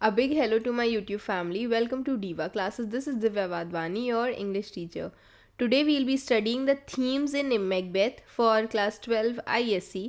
A big hello to my YouTube family. Welcome to Diva Classes. This is Divya Vadvani, your English teacher. Today we'll be studying the themes in Macbeth for class 12 ISC.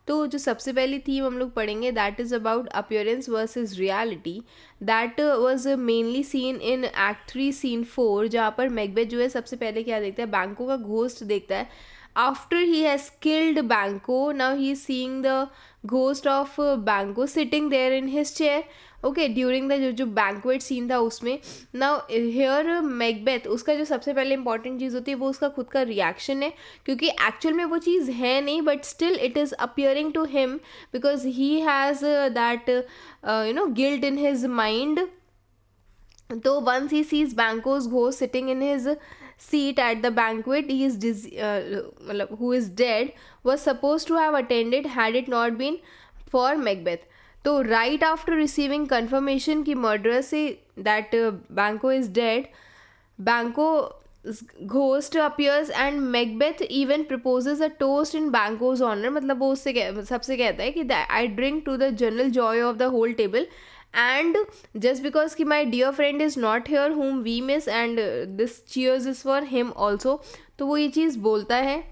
तो जो सबसे पहली theme हम लोग पढ़ेंगे that is about appearance versus reality. That was mainly seen in act 3 scene 4, जहाँ पर Macbeth जो है सबसे पहले क्या देखता है, बैंको का घोस्ट देखता है. After he has killed Banco, now he is seeing the ghost of Banco sitting there in his chair. Okay during the जो बैंक्वेट सीन था उसमें. नाउ हेयर मैकबेथ, उसका जो सबसे पहले इंपॉर्टेंट चीज़ होती है वो उसका खुद का रिएक्शन है, क्योंकि एक्चुअल में वो चीज़ है नहीं, but still it is appearing to him because he has that guilt in his mind. तो once he sees Banquo's ghost sitting in his seat at the banquet, he is who is dead, was supposed to have attended had it not been for Macbeth. तो right after receiving confirmation कि murderer से that Banquo is dead, Banquo's ghost appears and Macbeth even proposes a toast in Banquo's honor. मतलब वो उससे सबसे कहता है कि I drink to the general joy of the whole table, and just because कि my dear friend is not here whom we miss, and this cheers is for him also. तो वो ये चीज़ बोलता है.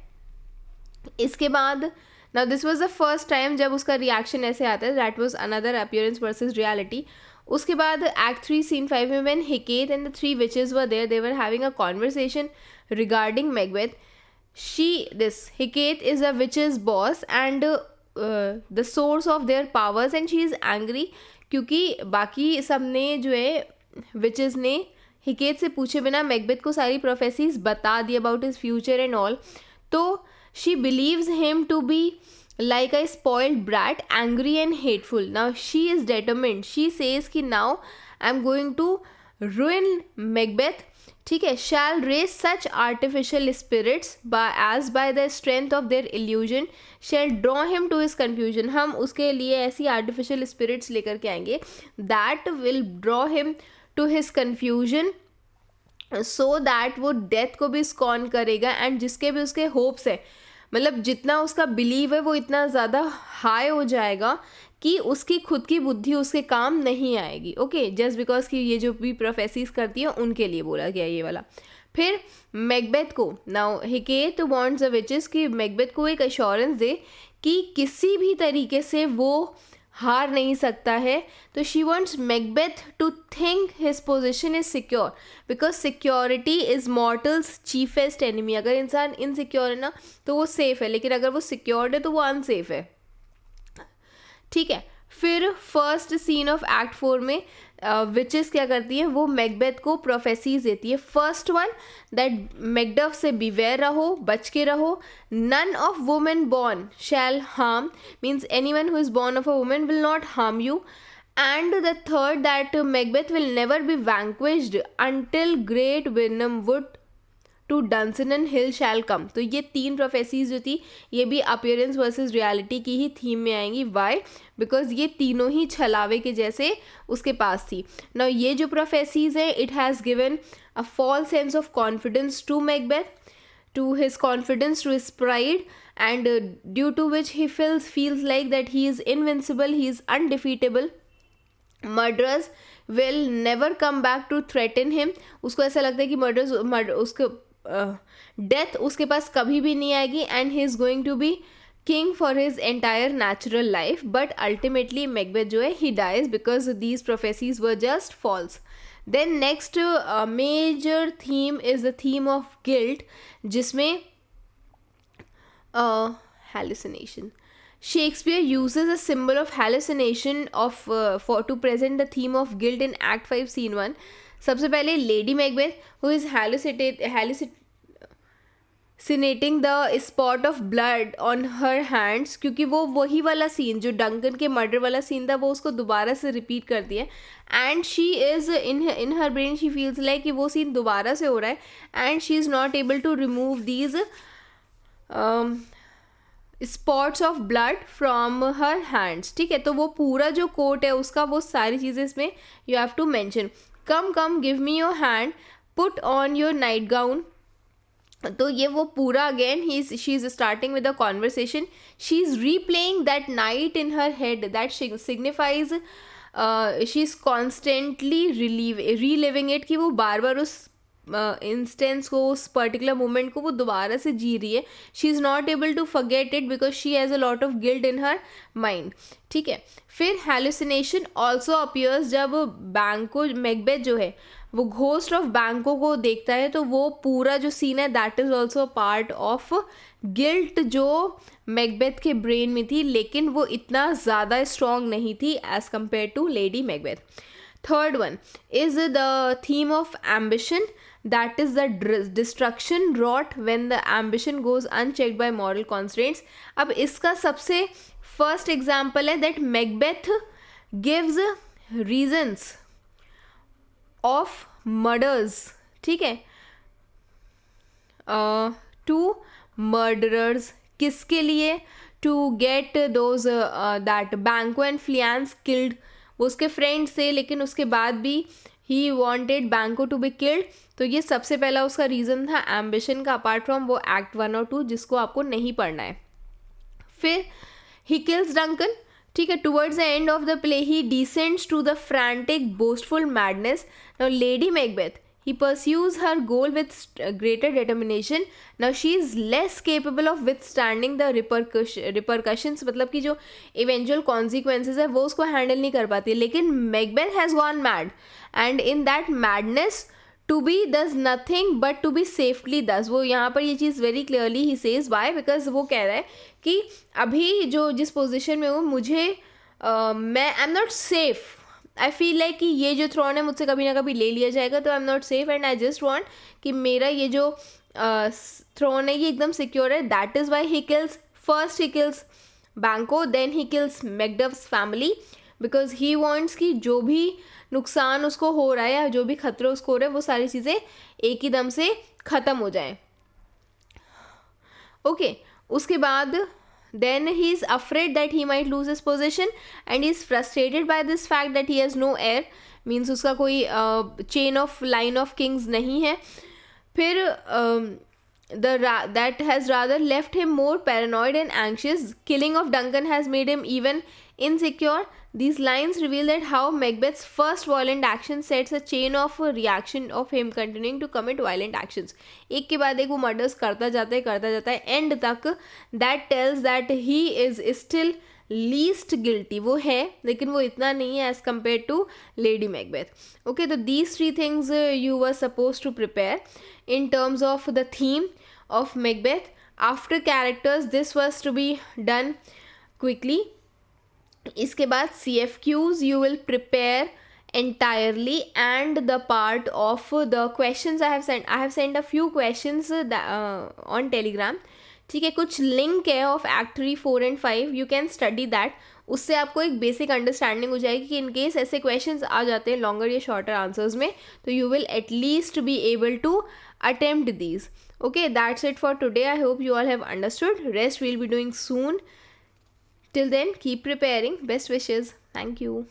इसके बाद now this was the first time जब उसका रिएक्शन ऐसे आता है. that was another appearance versus reality. उसके बाद एक्ट 3 सीन 5 में when Hecate and the three witches were there, they were having a conversation regarding Macbeth. This Hecate is a witch's boss and the source of their powers, and she is angry क्योंकि बाकी सब ने जो है witches ने हिकेट से पूछे बिना मैकबेथ को सारी प्रोफेसीज बता दी about his future and all. तो she believes him to be like a spoiled brat, angry and hateful. Now she is determined. She says कि now I'm going to ruin Macbeth. ठीक है, shall raise such artificial spirits by the strength of their illusion shall draw him to his confusion. हम उसके लिए ऐसी artificial spirits लेकर के आएंगे that will draw him to his confusion, so that वो डेथ को भी स्कॉन करेगा एंड जिसके भी उसके होप्स है, मतलब जितना उसका बिलीव है वो इतना ज़्यादा हाई हो जाएगा कि उसकी खुद की बुद्धि उसके काम नहीं आएगी. ओके, जस्ट बिकॉज कि ये जो भी प्रोफेसीज करती है उनके लिए बोला गया ये वाला. फिर मैकबेथ को नाउ हिकेट वांट्स द विचेस कि मैकबेथ को एक अश्योरेंस दे कि किसी भी तरीके से वो हार नहीं सकता है. तो she wants Macbeth to think his position is secure because security is mortals chiefest enemy. अगर इंसान इनसिक्योर है ना तो वो सेफ है, लेकिन अगर वो सिक्योर्ड है तो वो अनसेफ है. ठीक है, फिर फर्स्ट सीन ऑफ एक्ट 4 में विचेस क्या करती हैं, वो मैकबेथ को प्रोफेसीज देती है. फर्स्ट वन दैट मैकडफ से बिवेयर रहो, बच के रहो. None of women born shall harm, means any one who is born of a women will not harm you. And the third that Macbeth will never be vanquished until great विनम wood to Dunsinane hill shall come. तो ये तीन prophecies जो थी ये भी appearance versus reality की ही theme में आएंगी. वाई? बिकॉज ये तीनों ही छलावे के जैसे उसके पास थी. नाउ ये जो प्रोफेसीज है it has given a false sense of confidence to Macbeth, to his confidence, to his pride, and due to which he feels like that he is invincible, he is undefeatable. Murderers will never come back to threaten him. उसको ऐसा लगता है कि उसको death उसके पास कभी भी नहीं आएगी and he is going to be king for his entire natural life. But ultimately Macbeth जो है he dies because these prophecies were just false. Then next major theme is the theme of guilt, जिसमें hallucination. Shakespeare uses a symbol of hallucination to present the theme of guilt in Act 5 Scene 1. सबसे पहले lady Macbeth who is hallucinating the spot of blood on her hands, क्योंकि वो वही वाला scene जो Duncan के murder वाला scene था वो उसको दोबारा से रिपीट करती है. And she is in her brain she feels like कि वो सीन दोबारा से हो रहा है and she is not able to remove these spots of blood from her hands. ठीक है, तो वो पूरा जो कोट है उसका वो सारी चीज़ें इसमें you have to mention. Come give me your hand, put on your night gown. तो ये वो पूरा again she is starting with a conversation. She is replaying that night in her head that signifies she is constantly reliving it, कि वो बार बार उस instance को, उस particular moment को वो दोबारा से जी रही है. She is not able to forget it because she has a lot of guilt in her mind. ठीक है. फिर हेलुसिनेशन ऑल्सो अपीयर्स, जब बैंको मैकबेथ जो है वो घोस्ट ऑफ बैंको को देखता है, तो वो पूरा जो सीन है that is also part of guilt जो मैकबेथ के ब्रेन में थी, लेकिन वो इतना ज़्यादा स्ट्रॉन्ग नहीं थी as compare to lady Macbeth. Third one is the theme of ambition, that is the destruction wrought when the ambition goes unchecked by moral constraints. अब इसका सबसे first example है that Macbeth gives reasons of murders, ठीक है, to murderers. किसके लिए? To get those that Banquo and Fleance killed. वो उसके फ्रेंड्स थे, लेकिन उसके बाद भी ही वॉन्टेड बैंको टू बी किल्ड. तो ये सबसे पहला उसका रीज़न था एम्बिशन का, अपार्ट फ्रॉम वो एक्ट 1 और 2 जिसको आपको नहीं पढ़ना है. फिर ही किल्स डंकन. ठीक है. Towards the end of the play he descends to the frantic boastful madness. Now lady Macbeth, he pursues her goal with greater determination. Now she is less capable of withstanding the repercussions, मतलब कि जो eventual consequences है वो उसको handle नहीं कर पाती. लेकिन Macbeth has gone mad, and in that madness to be does nothing but to be safely does. वो यहाँ पर ये चीज़ very clearly he says why, because वो कह रहा है कि अभी जो जिस पोजिशन में हूँ मुझे मैं I am not safe. I feel like कि ये जो थ्रोन है मुझसे कभी ना कभी ले लिया जाएगा, तो I am not safe and I just want कि मेरा ये जो थ्रोन है ये एकदम सिक्योर है. That is why he kills. First he kills Banquo, then he kills Macduff's family, because he wants कि जो भी नुकसान उसको हो रहा है या जो भी खतरा उसको हो रहा है वो सारी चीज़ें एक ही दम से ख़त्म हो जाएं. ओके. उसके बाद then he is afraid that he might lose his position and he is frustrated by this fact that he has no heir, means उसका कोई chain of line of kings नहीं है. फिर that has rather left him more paranoid and anxious. Killing of Duncan has made him even insecure. These lines reveal that how Macbeth's first violent action sets a chain of reaction of him continuing to commit violent actions. एक के बाद एक वो murders करता जाता है end तक. That tells that he is still least guilty. वो है लेकिन वो इतना नहीं है as compared to Lady Macbeth. Okay, so these three things you were supposed to prepare in terms of the theme of Macbeth. After characters, this was to be done quickly. इसके बाद CFQs you will prepare entirely, and the part of the questions I have sent a few questions on Telegram. ठीक है. कुछ link है of act 3, 4 and 5. You can study that. उससे आपको एक basic understanding हो जाएगी कि इन केस ऐसे क्वेश्चंस आ जाते हैं लॉन्गर या शॉर्टर आंसर्स में, तो you will at least be able to attempt these. Okay, that's it for today. I hope you all have understood. Rest we'll be doing soon. Till then, keep preparing. Best wishes. Thank you.